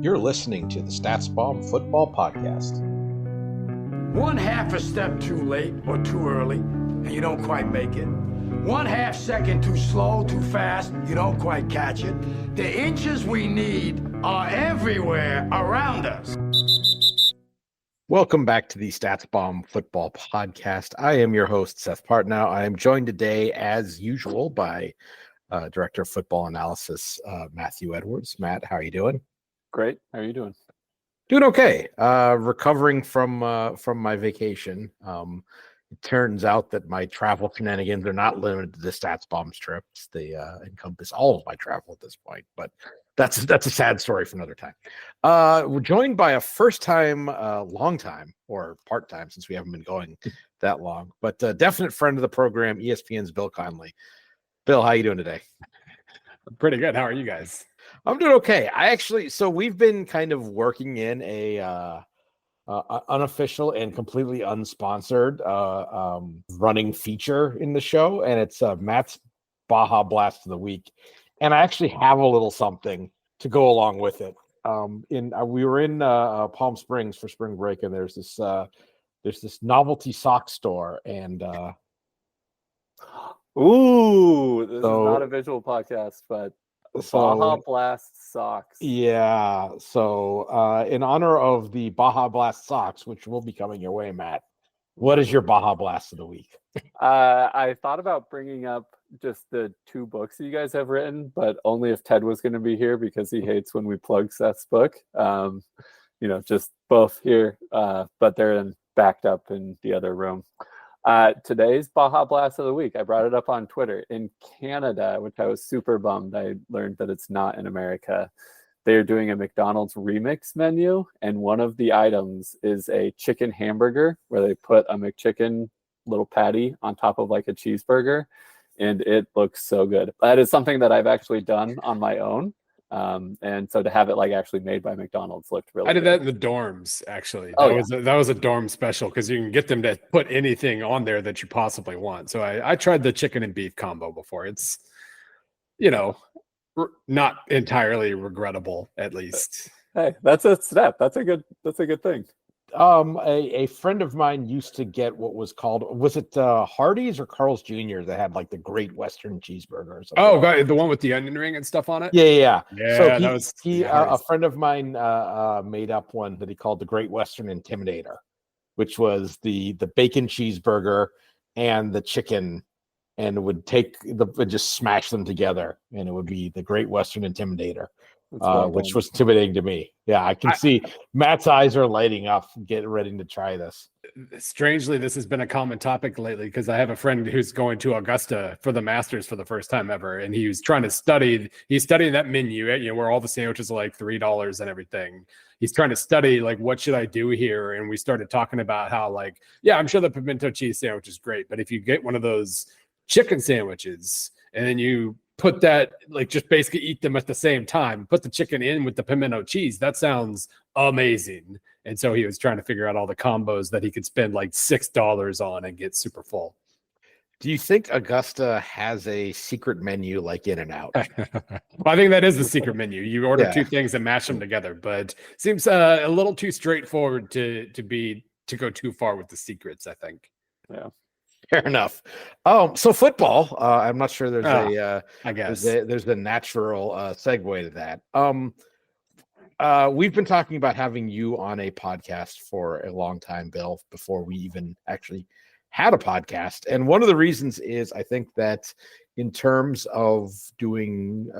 You're listening to the StatsBomb Football Podcast. One half a step too late or too early, and you don't quite make it. 1/2 second too slow, too fast, you don't quite catch it. The inches we need are everywhere around us. Welcome back to the StatsBomb Football Podcast. I am your host, Seth Partnow. I am joined today, as usual, by Director of Football Analysis, Matthew Edwards. Matt, how are you doing? Great. How are you doing? Doing okay. Recovering from my vacation. It turns out that my travel shenanigans are not limited to the StatsBomb's trips. They encompass all of my travel at this point, but that's a sad story for another time. We're joined by a first-time, long-time, or part-time, since we haven't been going that long, but a definite friend of the program, ESPN's Bill Connelly. Bill, how you doing today? Pretty good. How are you guys? I'm doing okay. So we've been kind of working in a unofficial and completely unsponsored running feature in the show, and it's Matt's Baja Blast of the Week. And I actually have a little something to go along with it. We were in Palm Springs for spring break, and there's this novelty sock store, and this is not a visual podcast, but Baja Blast socks. Yeah. So in honor of the Baja Blast socks, which will be coming your way, Matt, what is your Baja Blast of the week? I thought about bringing up just the 2 books that you guys have written, but only if Ted was going to be here because he hates when we plug Seth's book. Just both here, but they're backed up in the other room. Today's Baja Blast of the Week, I brought it up on Twitter. In Canada, which I was super bummed, I learned that it's not in America. They're doing a McDonald's remix menu, and one of the items is a chicken hamburger where they put a McChicken little patty on top of like a cheeseburger, and it looks so good. That is something that I've actually done on my own. And so to have it like actually made by McDonald's looked really good. I did that in the dorms, actually. That was a dorm special because you can get them to put anything on there that you possibly want. So I tried the chicken and beef combo before. It's, not entirely regrettable, at least. Hey, that's a step. That's a good thing. A friend of mine used to get what was called, was it Hardee's or Carl's Jr. that had like the Great Western Cheeseburger or something? Oh, God, the one with the onion ring and stuff on it? Yeah. So a friend of mine made up one that he called the Great Western Intimidator, which was the bacon cheeseburger and the chicken, and would just smash them together, and it would be the Great Western Intimidator. Which was intimidating to me. Yeah, I can see Matt's eyes are lighting up, getting ready to try this. Strangely, this has been a common topic lately because I have a friend who's going to Augusta for the Masters for the first time ever, and he's studying that menu, where all the sandwiches are like $3 and everything. He's trying to study, like, what should I do here? And we started talking about how, like, yeah, I'm sure the pimento cheese sandwich is great, but if you get one of those chicken sandwiches and then you put that, like, just basically eat them at the same time, put the chicken in with the pimento cheese, that sounds amazing. And so he was trying to figure out all the combos that he could spend like $6 on and get super full. Do you think Augusta has a secret menu like In-N-Out? I think that is the secret menu. You order 2 things and mash them together, but seems a little too straightforward to go too far with the secrets, I think. Yeah. Fair enough. So football. I'm not sure there's there's a natural segue to that. We've been talking about having you on a podcast for a long time, Bill, before we even actually had a podcast. And one of the reasons is I think that in terms of doing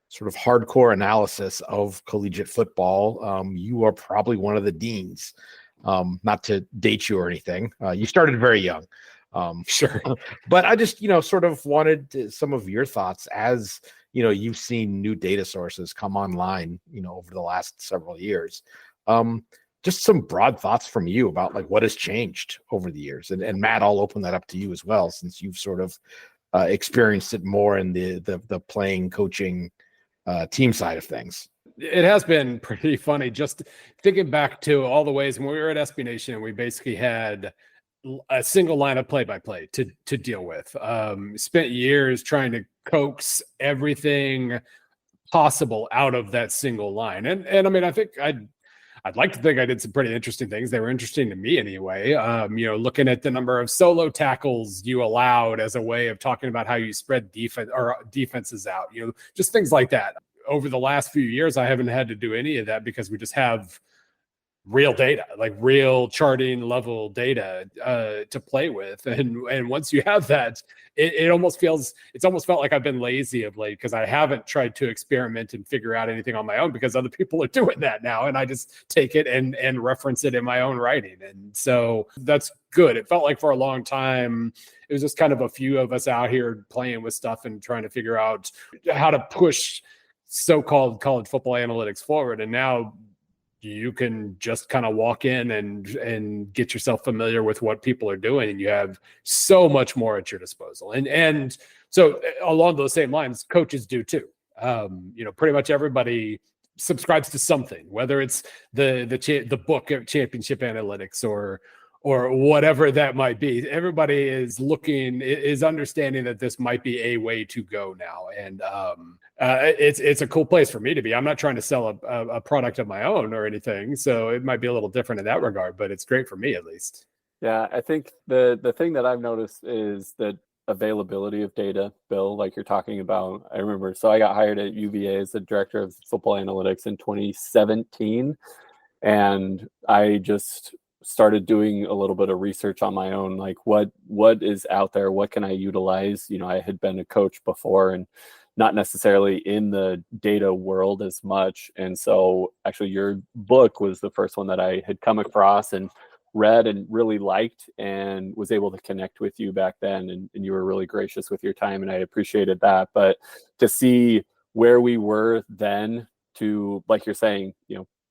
sort of hardcore analysis of collegiate football, you are probably one of the deans. Not to date you or anything. You started very young. Sure. But I just, sort of wanted some of your thoughts as, you've seen new data sources come online, over the last several years. Just some broad thoughts from you about like what has changed over the years. And Matt, I'll open that up to you as well, since you've sort of experienced it more in the playing, coaching, team side of things. It has been pretty funny just thinking back to all the ways when we were at SB Nation, we basically had a single line of play-by-play to deal with. Spent years trying to coax everything possible out of that single line. And I mean, I think I'd like to think I did some pretty interesting things. They were interesting to me anyway. Looking at the number of solo tackles you allowed as a way of talking about how you spread defenses out, just things like that. Over the last few years, I haven't had to do any of that because we just have real data, like real charting level data to play with. And once you have that, it's almost felt like I've been lazy of late because I haven't tried to experiment and figure out anything on my own because other people are doing that now. And I just take it and reference it in my own writing. And so that's good. It felt like for a long time, it was just kind of a few of us out here playing with stuff and trying to figure out how to push so-called college football analytics forward. And now you can just kind of walk in and get yourself familiar with what people are doing, and you have so much more at your disposal. And so along those same lines, coaches do too. Pretty much everybody subscribes to something, whether it's the book of championship analytics or whatever that might be. Everybody is understanding that this might be a way to go now. And it's a cool place for me to be. I'm not trying to sell a product of my own or anything, so it might be a little different in that regard, but it's great for me at least. Yeah, I think the thing that I've noticed is the availability of data, Bill, like you're talking about. I remember, so I got hired at UVA as the director of football analytics in 2017, and I just started doing a little bit of research on my own, like what is out there, what can I utilize. I had been a coach before and not necessarily in the data world as much. And so actually your book was the first one that I had come across and read and really liked, and was able to connect with you back then. And you were really gracious with your time, and I appreciated that. But to see where we were then to, like you're saying,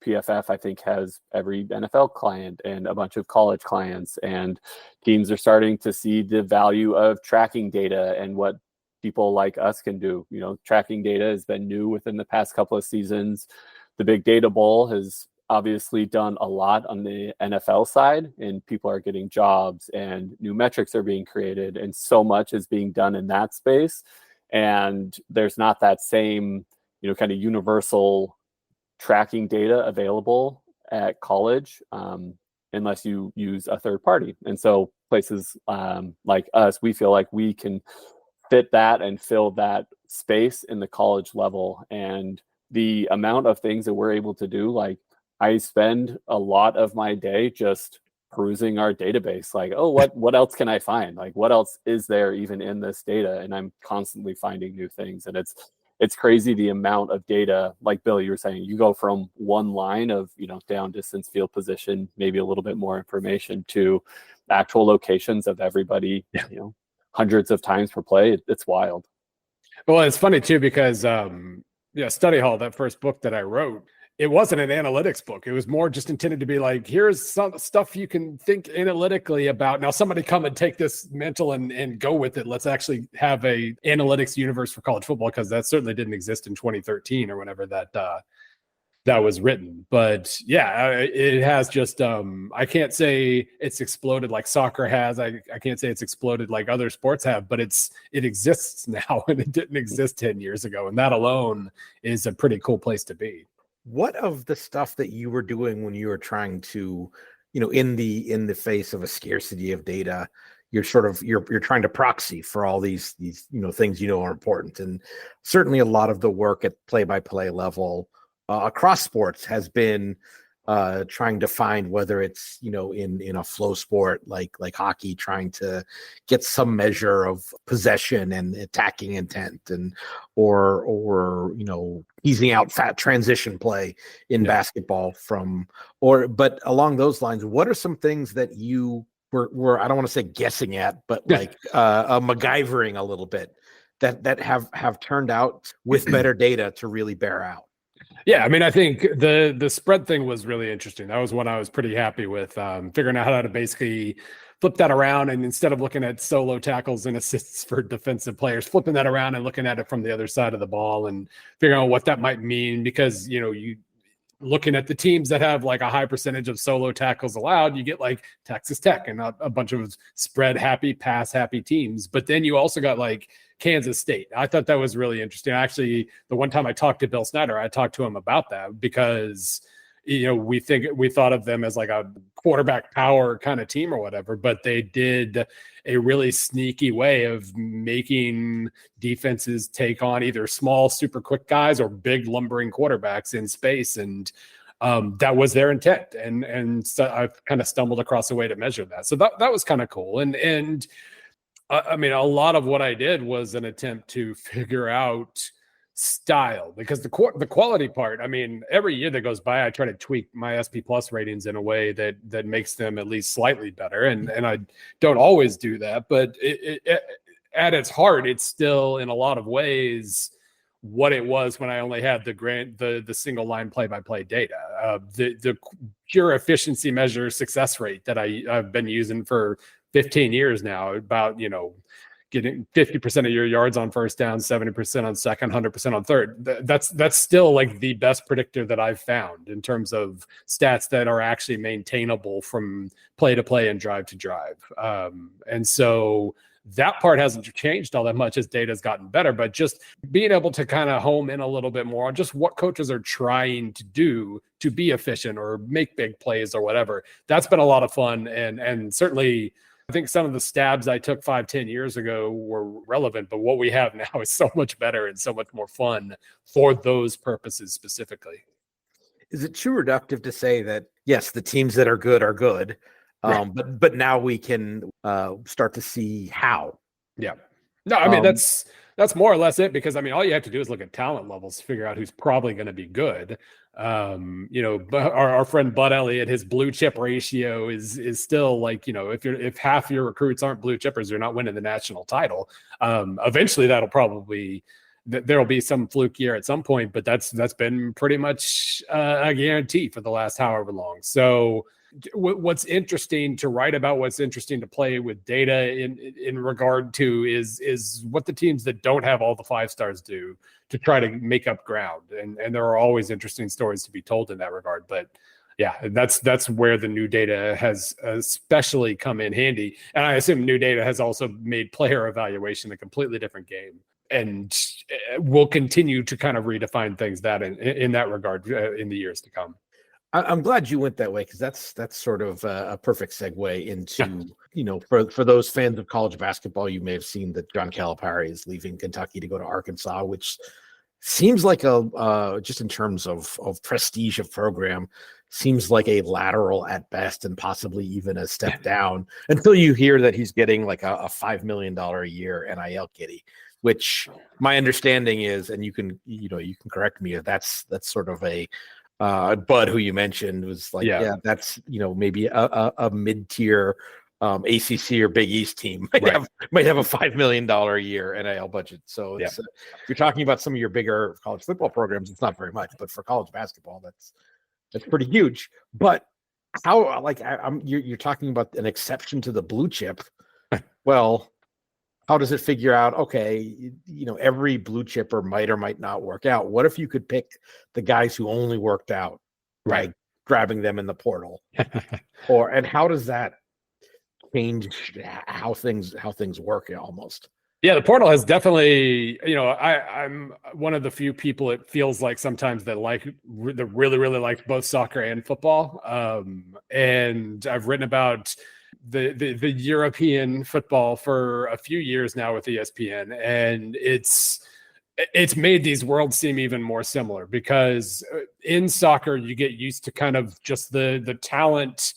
PFF, I think, has every NFL client and a bunch of college clients, and teams are starting to see the value of tracking data and what people like us can do. Tracking data has been new within the past couple of seasons. The Big Data Bowl has obviously done a lot on the NFL side, and people are getting jobs and new metrics are being created, and so much is being done in that space. And there's not that same, kind of universal tracking data available at college unless you use a third party. And so places like us, we feel like we can fit that and fill that space in the college level. And the amount of things that we're able to do, like I spend a lot of my day just perusing our database, like, oh, what else can I find? Like, what else is there even in this data? And I'm constantly finding new things. And it's crazy the amount of data, like Bill, you were saying, you go from one line of, down distance, field position, maybe a little bit more information, to actual locations of everybody, hundreds of times per play. It's wild. Well, it's funny too, because Study Hall, that first book that I wrote, it wasn't an analytics book. It was more just intended to be like, here's some stuff you can think analytically about. Now, somebody come and take this mental and go with it. Let's actually have a analytics universe for college football, because that certainly didn't exist in 2013 or whenever that was written. But yeah, it has just, I can't say it's exploded like soccer has. I can't say it's exploded like other sports have, but it exists now, and it didn't exist 10 years ago. And that alone is a pretty cool place to be. What of the stuff that you were doing when you were trying to, in the face of a scarcity of data, you're trying to proxy for all these things are important, and certainly a lot of the work at play-by-play level across sports has been trying to find, whether it's in a flow sport like hockey, trying to get some measure of possession and attacking intent, and or easing out fat transition play in basketball but along those lines, what are some things that you were I don't want to say guessing at, but like MacGyvering a little bit that have turned out with better data to really bear out? Yeah, I mean, I think the spread thing was really interesting. That was one I was pretty happy with, figuring out how to basically flip that around, and instead of looking at solo tackles and assists for defensive players, flipping that around and looking at it from the other side of the ball and figuring out what that might mean. Because, you looking at the teams that have like a high percentage of solo tackles allowed, you get like Texas Tech and a bunch of spread happy, pass happy teams. But then you also got like Kansas State. I thought that was really interesting. Actually, the one time I talked to Bill Snyder, I talked to him about that because we thought of them as like a quarterback power kind of team or whatever, but they did a really sneaky way of making defenses take on either small, super quick guys or big lumbering quarterbacks in space. And that was their intent. And so I've kind of stumbled across a way to measure that. So that was kind of cool. And I mean, a lot of what I did was an attempt to figure out style, because the quality part, I mean, every year that goes by, I try to tweak my SP Plus ratings in a way that makes them at least slightly better. And I don't always do that, but it at its heart, it's still in a lot of ways what it was when I only had the single line play-by-play data. The pure efficiency measure success rate that I've been using for 15 years now, about, getting 50% of your yards on first down, 70% on second, 100% on third. That's still like the best predictor that I've found in terms of stats that are actually maintainable from play to play and drive to drive. And so that part hasn't changed all that much as data's gotten better, but just being able to kind of home in a little bit more on just what coaches are trying to do to be efficient or make big plays or whatever. That's been a lot of fun. And certainly I think some of the stabs I took 5-10 years ago were relevant, but what we have now is so much better and so much more fun for those purposes specifically. Is it too reductive to say that, yes, the teams that are good, right, but now we can start to see how? Yeah. No, I mean, that's more or less it, because I mean, all you have to do is look at talent levels to figure out who's probably going to be good. Our friend Bud Elliott, his blue chip ratio is still like, if half your recruits aren't blue chippers, you're not winning the national title. Eventually there'll be some fluke year at some point, but that's been pretty much a guarantee for the last however long. So what's interesting to write about, what's interesting to play with data in regard to is what the teams that don't have all the 5 stars do to try to make up ground. And there are always interesting stories to be told in that regard. But yeah, that's where the new data has especially come in handy. And I assume new data has also made player evaluation a completely different game, and will continue to kind of redefine things that in that regard in the years to come. I'm glad you went that way, because that's sort of a perfect segue into, for those fans of college basketball, you may have seen that John Calipari is leaving Kentucky to go to Arkansas, which seems like just in terms of prestige of program, seems like a lateral at best and possibly even a step down, until you hear that he's getting like a $5 million a year NIL kitty, which my understanding is, and you can correct me if that's sort of a Bud, who you mentioned, was like, that's maybe a mid-tier ACC or Big East team might have a $5 million a year NIL budget. So it's, if you're talking about some of your bigger college football programs, it's not very much, but for college basketball, that's pretty huge. But how, like, you're talking about an exception to the blue chip. Well, how does it figure out, okay, every blue chipper might or might not work out? What if you could pick the guys who only worked out, right, by grabbing them in the portal? And how does that change how things work almost? Yeah, the portal has definitely, I'm one of the few people it feels like sometimes that really, really like both soccer and football. And I've written about the European football for a few years now with ESPN, and it's made these worlds seem even more similar, because in soccer you get used to kind of just the talent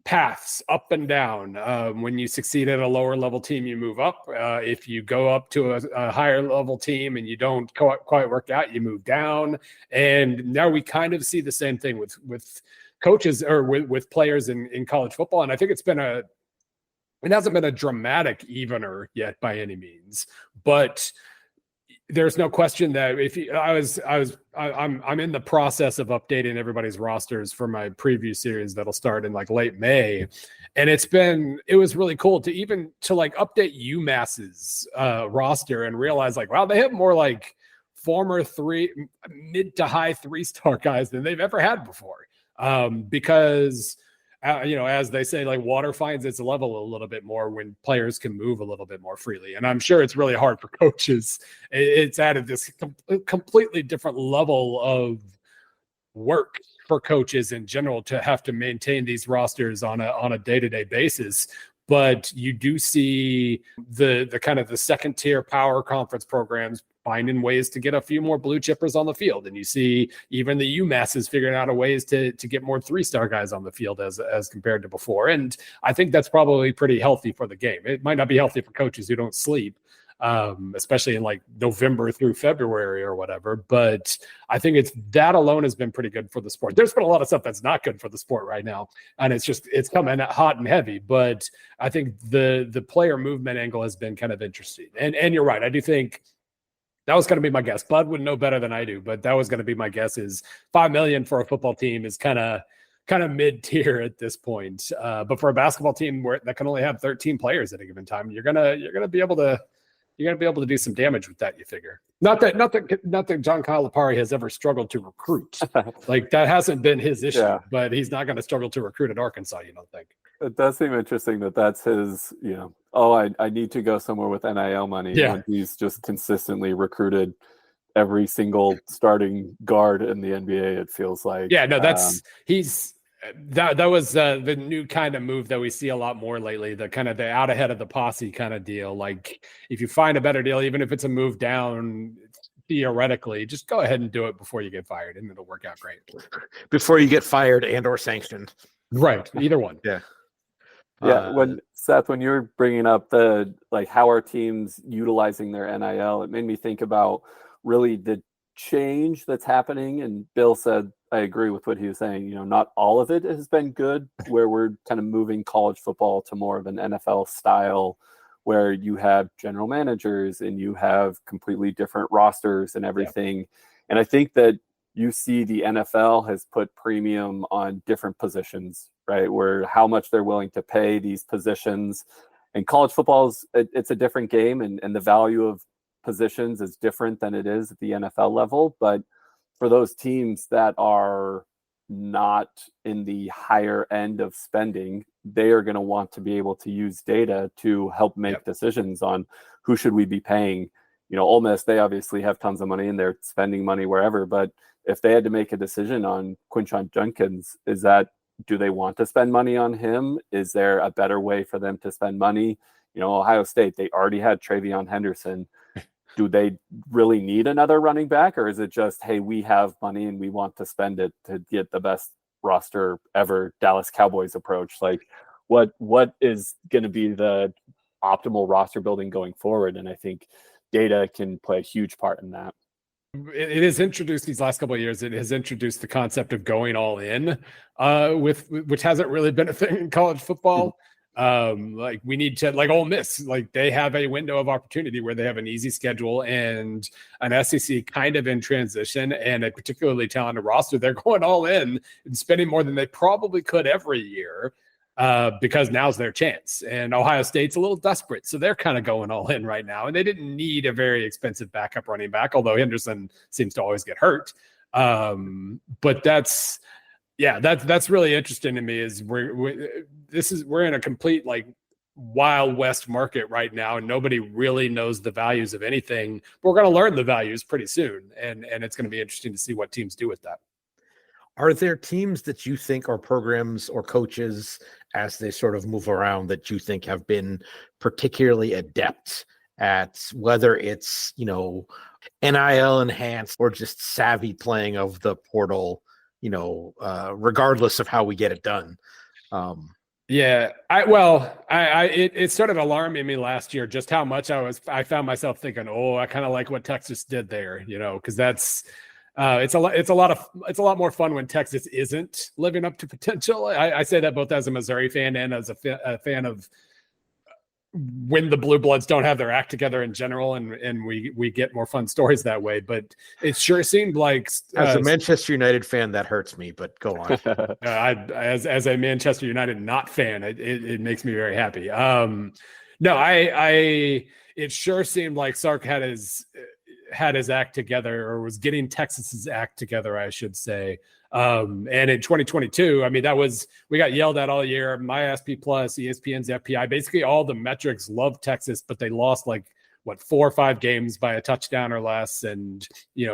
paths up and down. When you succeed at a lower level team, you move up. If you go up to a higher level team and you don't quite work out, you move down. And now we kind of see the same thing with coaches or with players in college football. And I think it hasn't been a dramatic evener yet by any means, but there's no question that I'm in the process of updating everybody's rosters for my preview series that'll start in like late May. And it was really cool to update UMass's roster and realize like, wow, they have more like former mid to high 3-star guys than they've ever had before. Because as they say, like water finds its level a little bit more when players can move a little bit more freely. And I'm sure it's really hard for coaches. It's added this completely different level of work for coaches in general to have to maintain these rosters on a day-to-day basis. But you do see the kind of the second tier power conference programs finding ways to get a few more blue chippers on the field. And you see even the UMass is figuring out ways to get more 3-star guys on the field as compared to before. And I think that's probably pretty healthy for the game. It might not be healthy for coaches who don't sleep, especially in like November through February or whatever. But I think that alone has been pretty good for the sport. There's been a lot of stuff that's not good for the sport right now. And it's coming hot and heavy, but I think the player movement angle has been kind of interesting. And you're right. I do think that was going to be my guess. Bud would know better than I do, but that was going to be my guess is $5 million for a football team is kind of mid-tier at this point. But for a basketball team that can only have 13 players at a given time, you're gonna be able to do some damage with that, you figure. Not that John Calipari has ever struggled to recruit. Like that hasn't been his issue, but he's not going to struggle to recruit at Arkansas, you don't think? It does seem interesting that's his, I need to go somewhere with NIL money. Yeah. When he's just consistently recruited every single starting guard in the NBA, it feels like. Yeah, no, that was the new kind of move that we see a lot more lately, the kind of the out ahead of the posse kind of deal. Like if you find a better deal, even if it's a move down, theoretically, just go ahead and do it before you get fired and it'll work out great. Before you get fired and or sanctioned. Right. Either one. Yeah. Yeah. When you were bringing up how are teams utilizing their NIL, it made me think about really the change that's happening. And Bill said, I agree with what he was saying. Not all of it has been good, where we're kind of moving college football to more of an NFL style, where you have general managers and you have completely different rosters and everything. Yeah. And I think that you see the NFL has put premium on different positions, right? Where how much they're willing to pay these positions. And college football it's a different game, and the value of positions is different than it is at the NFL level. But for those teams that are not in the higher end of spending, they are going to want to be able to use data to help make decisions on who should we be paying. Ole Miss, they obviously have tons of money and they're spending money wherever. But if they had to make a decision on Quinshon Judkins, do they want to spend money on him? Is there a better way for them to spend money? Ohio State, they already had Travion Henderson. Do they really need another running back, or is it just, hey, we have money and we want to spend it to get the best roster ever, Dallas Cowboys approach? Like what is going to be the optimal roster building going forward? And I think data can play a huge part in that. It has introduced these last couple of years. It has introduced the concept of going all in, which hasn't really been a thing in college football. Like we need to, like Ole Miss, like they have a window of opportunity where they have an easy schedule and an SEC kind of in transition and a particularly talented roster. They're going all in and spending more than they probably could every year. Because now's their chance, and Ohio State's a little desperate, so they're kind of going all in right now. And they didn't need a very expensive backup running back, although Henderson seems to always get hurt. But that's really interesting to me. Is we're in a complete like Wild West market right now, and nobody really knows the values of anything. But we're going to learn the values pretty soon, and it's going to be interesting to see what teams do with that. Are there teams that you think, or programs or coaches, as they sort of move around, that you think have been particularly adept at whether it's, NIL enhanced or just savvy playing of the portal, regardless of how we get it done? It started alarming me last year just how much I found myself thinking, I kind of like what Texas did there, because that's. It's a lot more fun when Texas isn't living up to potential. I say that both as a Missouri fan and as a fan of when the Blue Bloods don't have their act together in general, and we get more fun stories that way. But it sure seemed like as a Manchester United fan, that hurts me. But go on. As a Manchester United not fan, it makes me very happy. It sure seemed like Sark had his act together, or was getting Texas's act together, I should say. And in 2022, I mean, we got yelled at all year. MySP Plus, ESPN's FPI, basically all the metrics love Texas, but they lost 4 or 5 games by a touchdown or less. And,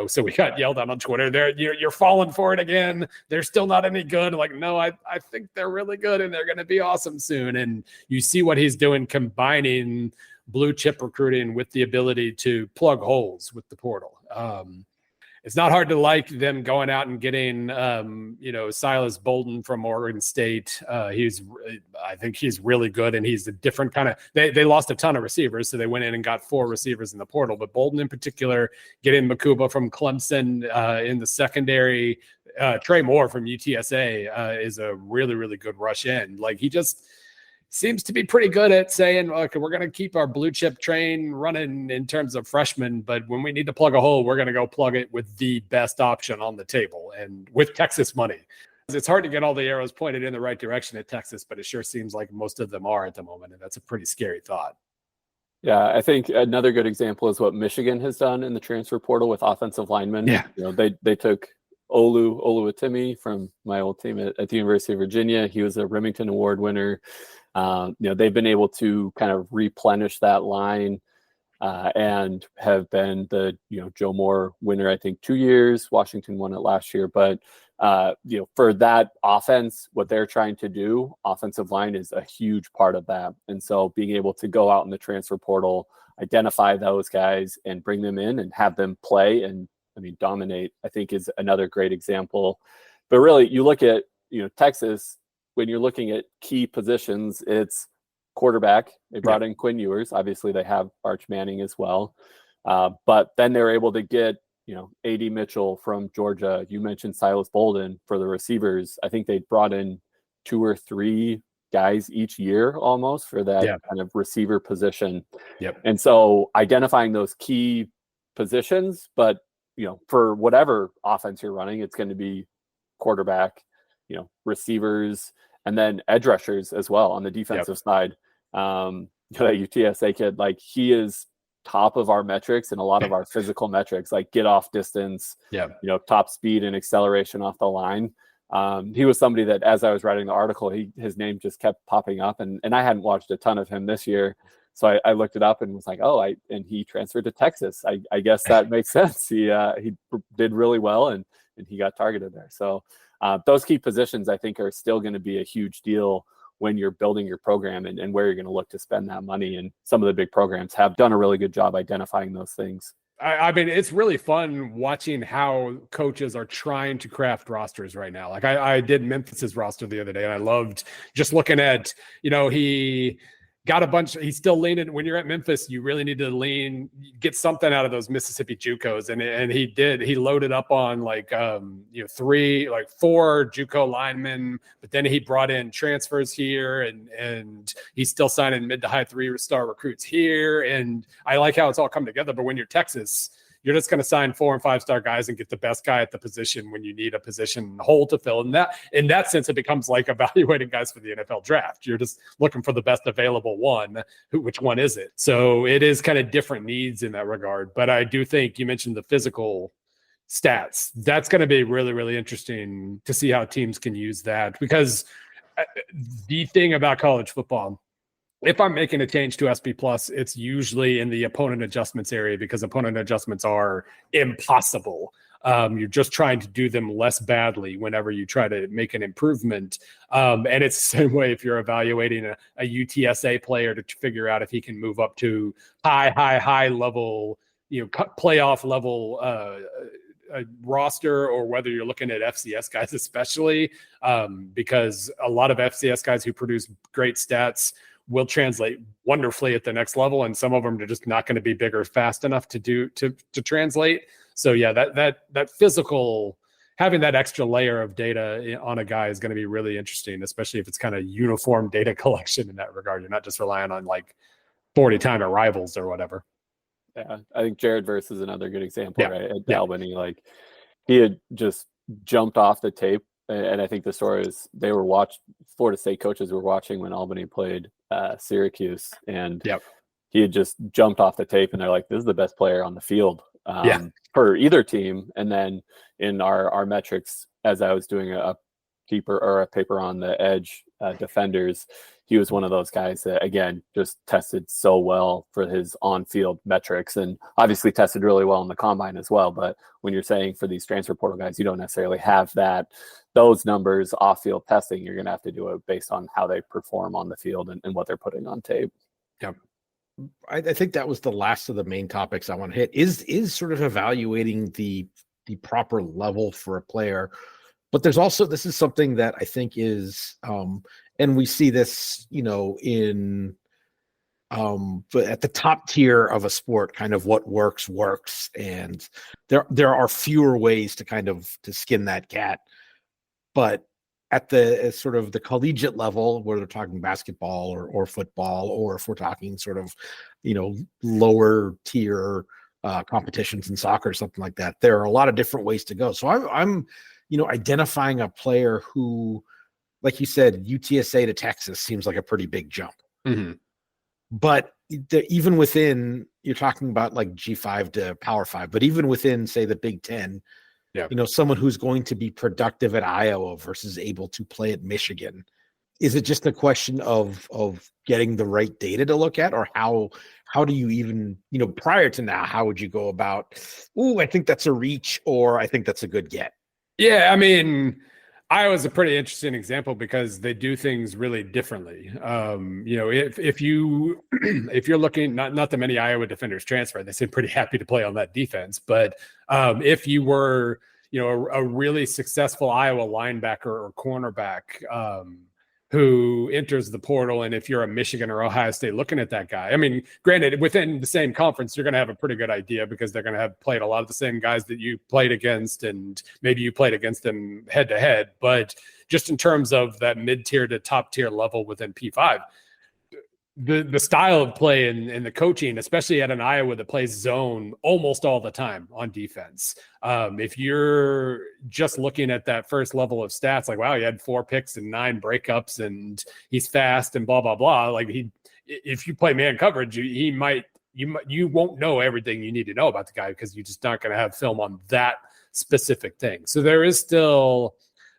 so we got yelled at on Twitter. You're falling for it again. They're still not any good. No, I think they're really good and they're going to be awesome soon. And you see what he's doing, combining blue chip recruiting with the ability to plug holes with the portal. It's not hard to like them going out and getting, Silas Bolden from Oregon State. I think he's really good, and he's a different kind of. They lost a ton of receivers, so they went in and got 4 receivers in the portal. But Bolden in particular, getting Makuba from Clemson in the secondary, Trey Moore from UTSA is a really, really good rush end. He just seems to be pretty good at saying, okay, we're going to keep our blue chip train running in terms of freshmen, but when we need to plug a hole, we're going to go plug it with the best option on the table and with Texas money. It's hard to get all the arrows pointed in the right direction at Texas, but it sure seems like most of them are at the moment, and that's a pretty scary thought. Yeah, I think another good example is what Michigan has done in the transfer portal with offensive linemen. Yeah. They took Oluwatimi from my old team at the University of Virginia. He was a Remington Award winner. They've been able to kind of replenish that line and have been the Joe Moore winner, I think 2 years. Washington won it last year, but for that offense, what they're trying to do, offensive line is a huge part of that. And so being able to go out in the transfer portal, identify those guys and bring them in and have them play and dominate, I think is another great example. But really, you look at Texas. When you're looking at key positions, it's quarterback. They brought in Quinn Ewers. Obviously, they have Arch Manning as well. But then they're able to get, A.D. Mitchell from Georgia. You mentioned Silas Bolden for the receivers. I think they brought in 2 or 3 guys each year almost for that kind of receiver position. Yep. And so identifying those key positions, but, for whatever offense you're running, it's going to be quarterback, receivers, and then edge rushers as well on the defensive side. That UTSA kid, he is top of our metrics and a lot of our physical metrics, like get off distance, top speed and acceleration off the line. He was somebody that, as I was writing the article, his name just kept popping up, and I hadn't watched a ton of him this year. So I looked it up and was like, and he transferred to Texas. I guess that makes sense. He did really well and he got targeted there. So those key positions, I think, are still going to be a huge deal when you're building your program and where you're going to look to spend that money. And some of the big programs have done a really good job identifying those things. I mean, it's really fun watching how coaches are trying to craft rosters right now. I did Memphis's roster the other day, and I loved just looking at, he got a bunch. He's still leaning. When you're at Memphis, you really need to get something out of those Mississippi JUCOs, and he did. He loaded up on 4 JUCO linemen, but then he brought in transfers here, and he's still signing mid to high 3-star recruits here. And I like how it's all come together. But when you're Texas, you're just going to sign 4- and 5-star guys and get the best guy at the position when you need a position hole to fill. And in that sense, it becomes like evaluating guys for the NFL draft. You're just looking for the best available one. Which one is it? So it is kind of different needs in that regard. But I do think you mentioned the physical stats. That's going to be really, really interesting to see how teams can use that, because the thing about college football, if I'm making a change to SP Plus, it's usually in the opponent adjustments area, because opponent adjustments are impossible. You're just trying to do them less badly whenever you try to make an improvement. And it's the same way if you're evaluating a UTSA player to figure out if he can move up to high level, playoff level roster, or whether you're looking at FCS guys, especially because a lot of FCS guys who produce great stats will translate wonderfully at the next level, and some of them are just not going to be big or fast enough to translate. So yeah, that physical, having that extra layer of data on a guy is going to be really interesting, especially if it's kind of uniform data collection in that regard. You're not just relying on 40-time arrivals or whatever. Yeah, I think Jared Verse is another good example, right? At Albany, he had just jumped off the tape, and I think the story is Florida State coaches were watching when Albany played Syracuse, and he had just jumped off the tape, and they're like, "This is the best player on the field," for either team. And then in our metrics, as I was doing a paper on the edge defenders, he was one of those guys that, again, just tested so well for his on-field metrics, and obviously tested really well in the combine as well. But when you're saying for these transfer portal guys, you don't necessarily have those numbers off-field testing. You're going to have to do it based on how they perform on the field and what they're putting on tape. Yeah. I think that was the last of the main topics I want to hit is sort of evaluating the proper level for a player. But there's also, this is something that I think is, and we see this, in, but at the top tier of a sport, kind of what works. And there are fewer ways to to skin that cat. But at the sort of the collegiate level, where they're talking basketball or football, or if we're talking sort of, lower tier competitions in soccer, something like that, there are a lot of different ways to go. So I'm identifying a player who, like you said, UTSA to Texas seems like a pretty big jump. Mm-hmm. But even within, you're talking about like G5 to Power 5, but even within, say, the Big Ten, someone who's going to be productive at Iowa versus able to play at Michigan, is it just a question of getting the right data to look at, or how do you even, prior to now, how would you go about, I think that's a reach, or I think that's a good get? Yeah, I mean, Iowa's a pretty interesting example because they do things really differently. If you're looking, not that many Iowa defenders transfer, they seem pretty happy to play on that defense. But if you were, a really successful Iowa linebacker or cornerback who enters the portal, and if you're a Michigan or Ohio State looking at that guy, I mean, granted, within the same conference, you're going to have a pretty good idea because they're going to have played a lot of the same guys that you played against, and maybe you played against them head to head. But just in terms of that mid-tier to top-tier level within P5, the style of play and the coaching, especially at an Iowa that plays zone almost all the time on defense. If you're just looking at that first level of stats, like, wow, he had 4 picks and 9 breakups and he's fast and blah, blah, blah. Like if you play man coverage, you won't know everything you need to know about the guy because you're just not going to have film on that specific thing. So there is still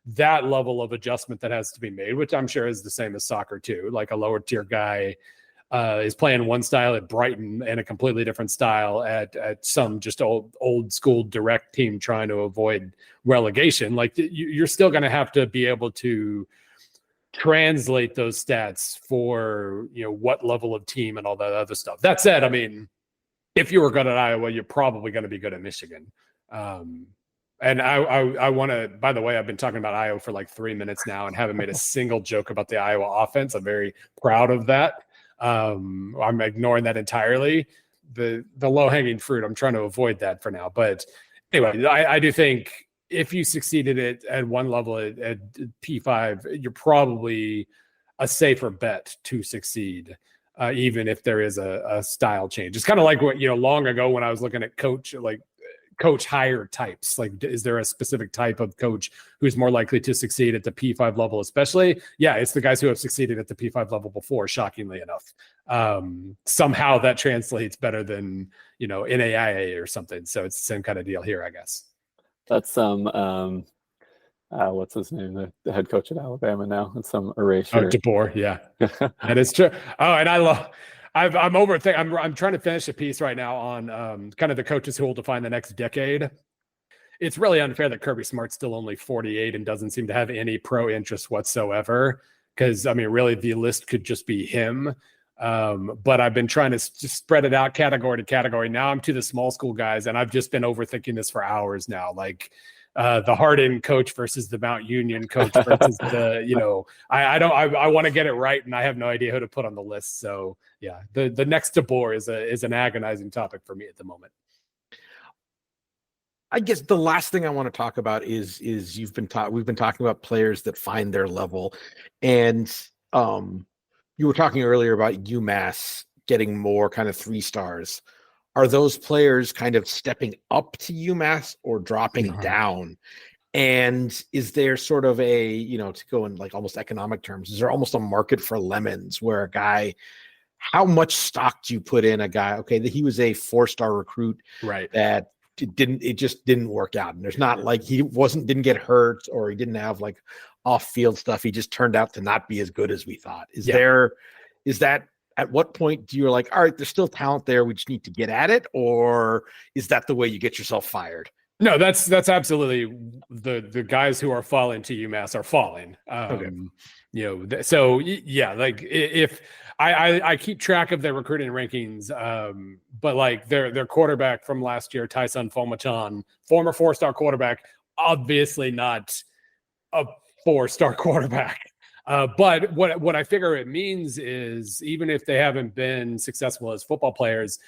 that level of adjustment that has to be made, which I'm sure is the same as soccer too. Like a lower tier guy is playing one style at Brighton and a completely different style at some just old school direct team trying to avoid relegation. Like you're still going to have to be able to translate those stats for, what level of team and all that other stuff. That said, I mean, if you were good at Iowa, you're probably going to be good at Michigan. And I want to, by the way, I've been talking about Iowa for like 3 minutes now and haven't made a single joke about the Iowa offense. I'm very proud of that. I'm ignoring that entirely. The low-hanging fruit, I'm trying to avoid that for now. But anyway, I do think if you succeeded at one level at P5, you're probably a safer bet to succeed, even if there is a style change. It's kind of like what, long ago when I was looking at coach hire types. Like, is there a specific type of coach who's more likely to succeed at the P5 level, especially? Yeah, it's the guys who have succeeded at the P5 level before, shockingly enough. Somehow that translates better than, NAIA or something. So it's the same kind of deal here, I guess. That's what's his name? The head coach at Alabama now. It's some erasure. Oh, DeBoer. Yeah, that is true. Oh, and I'm trying to finish a piece right now on kind of the coaches who will define the next decade. It's really unfair that Kirby Smart's still only 48 and doesn't seem to have any pro interest whatsoever. Because, I mean, really the list could just be him. But I've been trying to just spread it out category to category. Now I'm to the small school guys, and I've just been overthinking this for hours now. Like the Hardin coach versus the Mount Union coach versus the, I want to get it right, and I have no idea who to put on the list. So yeah, the next DeBoer is an agonizing topic for me at the moment. I guess the last thing I want to talk about is we've been talking about players that find their level, and you were talking earlier about UMass getting more kind of 3 stars. Are those players kind of stepping up to UMass or dropping down? And is there sort of a, to go in like almost economic terms, is there almost a market for lemons where a guy how much stock do you put in a guy? Okay, that he was a 4-star recruit, right? That it just didn't work out. And there's not like he didn't get hurt or he didn't have like off-field stuff. He just turned out to not be as good as we thought. Is that at what point do you like, all right, there's still talent there, we just need to get at it? Or is that the way you get yourself fired? No, that's absolutely the guys who are falling to UMass are falling. Okay. So yeah, like if I keep track of their recruiting rankings, but like their quarterback from last year, Tyson Fomachan, former 4-star quarterback, obviously not a 4-star quarterback. But what I figure it means is even if they haven't been successful as football players,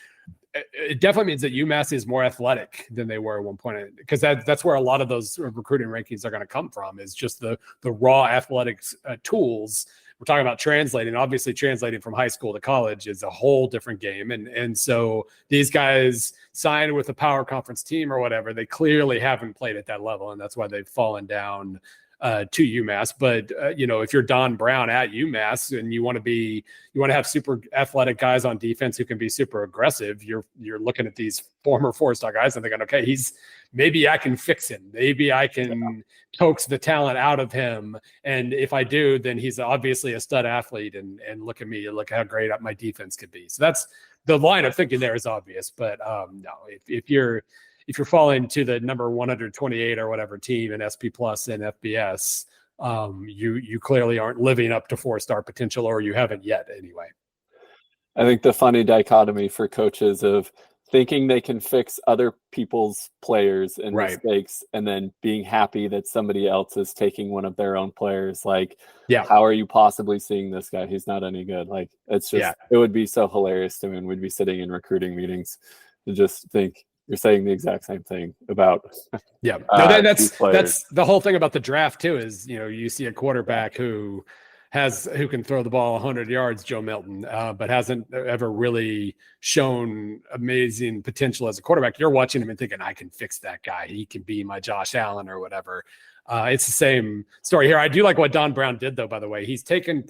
it definitely means that UMass is more athletic than they were at one point, because that's where a lot of those recruiting rankings are going to come from, is just the raw athletics tools. We're talking about translating. Obviously, translating from high school to college is a whole different game. And so these guys signed with a power conference team or whatever, they clearly haven't played at that level, and that's why they've fallen down to UMass. But if you're Don Brown at UMass and you want to have super athletic guys on defense who can be super aggressive, you're looking at these former 4-star guys and thinking, okay, maybe I can fix him. Maybe I can coax the talent out of him. And if I do, then he's obviously a stud athlete. And look at me, look how great my defense could be. So that's the line of thinking there is obvious. But no, if you're falling to the number 128 or whatever team in SP Plus and FBS, you clearly aren't living up to 4-star potential, or you haven't yet anyway. I think the funny dichotomy for coaches of thinking they can fix other people's players and mistakes, and then being happy that somebody else is taking one of their own players. Like, how are you possibly seeing this guy? He's not any good. Like, it's just, it would be so hilarious to me when we'd be sitting in recruiting meetings to just think, you're saying the exact same thing about that's the whole thing about the draft too, is you see a quarterback who can throw the ball 100 yards, Joe Milton, but hasn't ever really shown amazing potential as a quarterback. You're watching him and thinking, I can fix that guy, he can be my Josh Allen or whatever. It's the same story here. I do like what Don Brown did, though, by the way. He's taken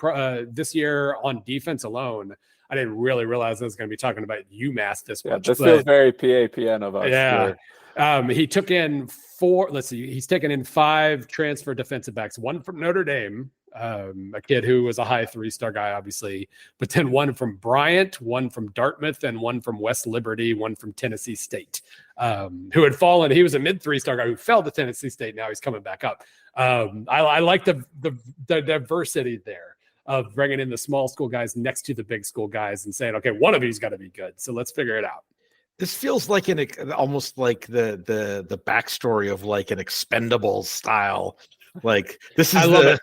this year on defense alone. I didn't really realize I was going to be talking about UMass this much. This feels very PAPN of us. Yeah. He took in 4. Let's see. He's taken in 5 transfer defensive backs. 1 from Notre Dame, a kid who was a high 3-star guy, obviously. But then 1 from Bryant, 1 from Dartmouth, and 1 from West Liberty, 1 from Tennessee State, who had fallen. He was a mid 3-star guy who fell to Tennessee State. Now he's coming back up. I like the diversity there, of bringing in the small school guys next to the big school guys and saying, okay, one of you's got to be good. So let's figure it out. This feels like almost like the backstory of like an Expendables style. Like this is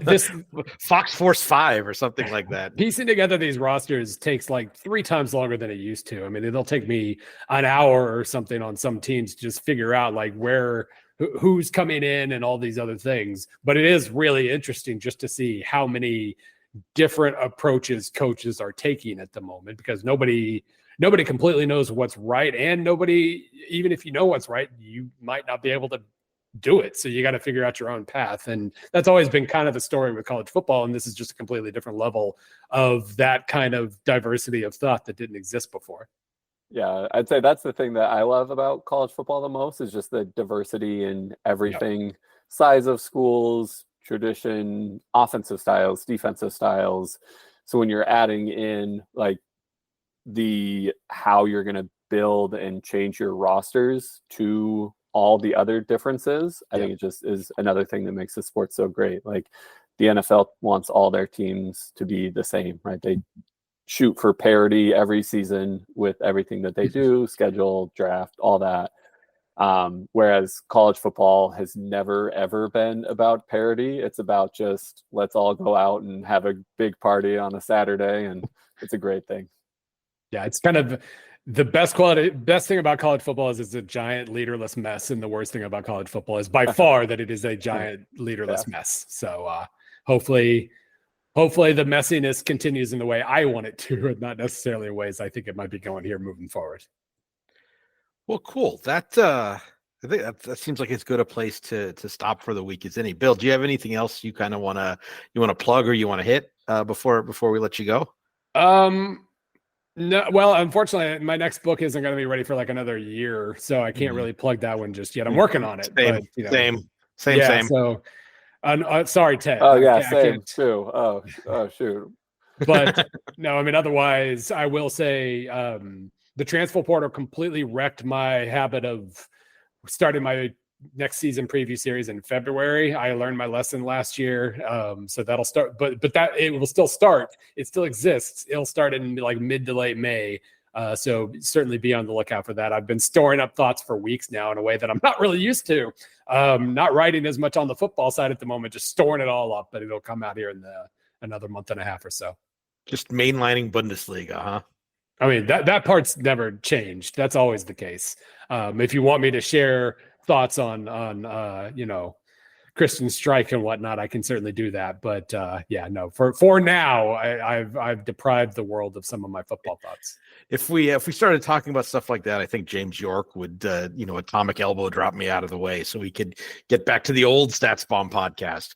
this Fox Force 5 or something like that. Piecing together these rosters takes like 3 times longer than it used to. I mean, it'll take me an hour or something on some teams to just figure out like who's coming in and all these other things. But it is really interesting just to see how many different approaches coaches are taking at the moment, because nobody completely knows what's right, and nobody, even if you know what's right, you might not be able to do it. So you got to figure out your own path. And that's always been kind of the story with college football. And this is just a completely different level of that kind of diversity of thought that didn't exist before. Yeah, I'd say that's the thing that I love about college football the most, is just the diversity in everything, size of schools, tradition, offensive styles, defensive styles. So when you're adding in like how you're going to build and change your rosters to all the other differences, I think it just is another thing that makes the sport so great. Like the NFL wants all their teams to be the same, right? They shoot for parity every season with everything that they do, schedule, draft, all that. Whereas college football has never, ever been about parity. It's about just, let's all go out and have a big party on a Saturday. And it's a great thing. Yeah. It's kind of the best thing about college football is it's a giant leaderless mess. And the worst thing about college football is by far that it is a giant leaderless mess. So hopefully the messiness continues in the way I want it to, and not necessarily in ways I think it might be going here moving forward. Well, cool. I think that seems like as good a place to stop for the week as any. Bill, do you have anything else you kind of want to plug or you want to hit before we let you go? No, well, unfortunately, my next book isn't going to be ready for like another year, so I can't really plug that one just yet. I'm working on it. Same. So, sorry, Ted. Oh yeah, same too. Oh shoot. But no, I mean, otherwise, I will say the transfer portal completely wrecked my habit of starting my next season preview series in February. I learned my lesson last year, so that'll start. But that it will still start. It still exists. It'll start in like mid to late May. So certainly be on the lookout for that. I've been storing up thoughts for weeks now in a way that I'm not really used to. Not writing as much on the football side at the moment, just storing it all up. But it'll come out here in another month and a half or so. Just mainlining Bundesliga, huh? I mean, that part's never changed. That's always the case. If you want me to share thoughts on Christian Streich and whatnot, I can certainly do that. But no, for now, I've deprived the world of some of my football thoughts. If we started talking about stuff like that, I think James York would atomic elbow drop me out of the way so we could get back to the old StatsBomb podcast.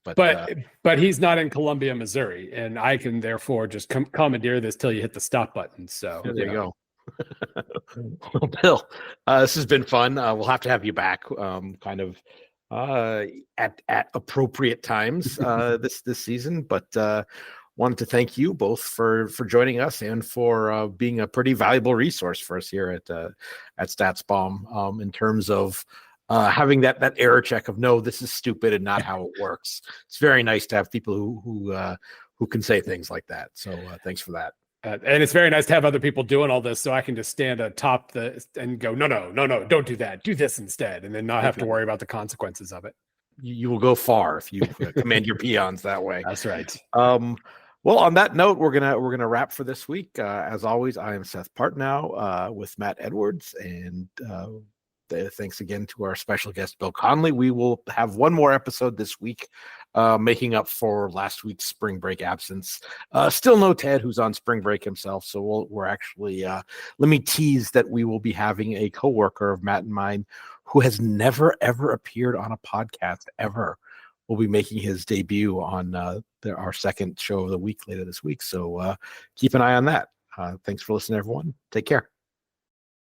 But he's not in Columbia, Missouri, and I can therefore just commandeer this till you hit the stop button. So there you go. Well, Bill, this has been fun. We'll have to have you back at appropriate times this season, but wanted to thank you both for joining us and for being a pretty valuable resource for us here at StatsBomb in terms of having that error check of no, this is stupid and not how it works. It's very nice to have people who can say things like that. So thanks for that. And it's very nice to have other people doing all this, so I can just stand atop and go, no, don't do that. Do this instead, and then not have to worry about the consequences of it. You will go far if you command your peons that way. That's right. Well, on that note, we're gonna wrap for this week. As always, I am Seth Partnow with Matt Edwards, and thanks again to our special guest Bill Connelly. We will have one more episode this week, making up for last week's spring break absence. Still no Ted, who's on spring break himself. So we're actually let me tease that we will be having a coworker of Matt and mine who has never ever appeared on a podcast ever. Will be making his debut on our second show of the week later this week. So keep an eye on that. Thanks for listening, everyone. Take care.